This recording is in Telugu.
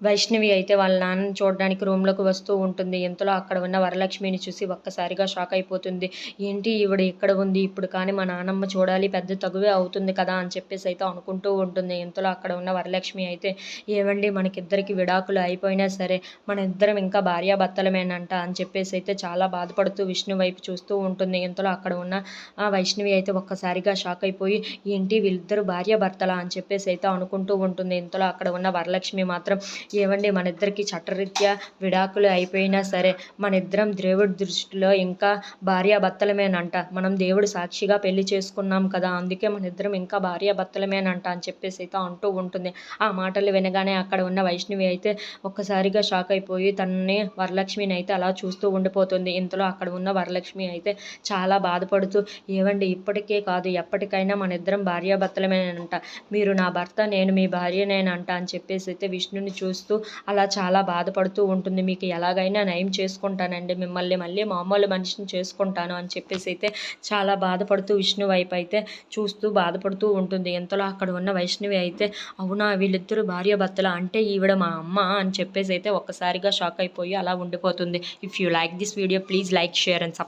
వైష్ణవి అయితే వాళ్ళ నాన్నని చూడడానికి రూమ్‌లోకి వస్తూ ఉంటుంది. ఇంతలో అక్కడ ఉన్న వరలక్ష్మిని చూసి ఒక్కసారిగా షాక్ అయిపోతుంది. ఏంటి ఈవిడ ఇక్కడ ఉంది. ఇప్పుడు కానీ మా నానమ్మ చూడాలి పెద్ద తగువే అవుతుంది కదా! అని చెప్పేసి అయితే అనుకుంటూ ఉంటుంది. ఇంతలో అక్కడ ఉన్న వరలక్ష్మి అయితే ఏవండీ మనకిద్దరికి విడాకులు అయిపోయినా సరే మన ఇద్దరం ఇంకా భార్యాభర్తలమేనంట అని చెప్పేసి అయితే చాలా బాధపడుతూ విష్ణు వైపు చూస్తూ ఉంటుంది. ఇంతలో అక్కడ ఉన్న వైష్ణవి అయితే ఒక్కసారిగా షాక్ అయిపోయి ఏంటి వీళ్ళిద్దరూ భార్యాభర్తలా అని చెప్పేసి అయితే అనుకుంటూ ఉంటుంది. ఇంతలో అక్కడ ఉన్న వరలక్ష్మి మాత్రం ఏవండి మనిద్దరికి చట్టరీత్యా విడాకులు అయిపోయినా సరే మనిద్దరం దేవుడి దృష్టిలో ఇంకా భార్యాభర్తలమేనంట. మనం దేవుడు సాక్షిగా పెళ్లి చేసుకున్నాం కదా! అందుకే మనిద్దరం ఇంకా భార్యాభర్తలమేనంట అని చెప్పేసి అయితే అంటూ ఉంటుంది. ఆ మాటలు వినగానే అక్కడ ఉన్న వైష్ణవి అయితే ఒక్కసారిగా షాక్ అయిపోయి తనని వరలక్ష్మిని అయితే అలా చూస్తూ ఉండిపోతుంది. ఇంతలో అక్కడ ఉన్న వరలక్ష్మి అయితే చాలా బాధపడుతూ ఏవండి ఇప్పటికే కాదు ఎప్పటికైనా మనిద్దరం భార్యాభర్తలమేనంట. మీరు నా భర్త నేను మీ భార్యనేనంట అని చెప్పేసి అయితే విష్ణుని చూస్తూ అలా చాలా బాధపడుతూ ఉంటుంది. మీకు ఎలాగైనా నయం చేసుకుంటానండి మిమ్మల్ని మళ్ళీ మామూలు మనిషిని చేసుకుంటాను అని చెప్పేసి అయితే చాలా బాధపడుతూ విష్ణు వైపు అయితే చూస్తూ బాధపడుతూ ఉంటుంది. ఇంతలో అక్కడ ఉన్న వైష్ణవి అయితే అవునా వీళ్ళిద్దరూ భార్యాభర్తలా అంటే ఈవిడ మా అమ్మ అని చెప్పేసి అయితే ఒక్కసారిగా షాక్ అయిపోయి అలా ఉండిపోతుంది. If you like this video please like share and subscribe.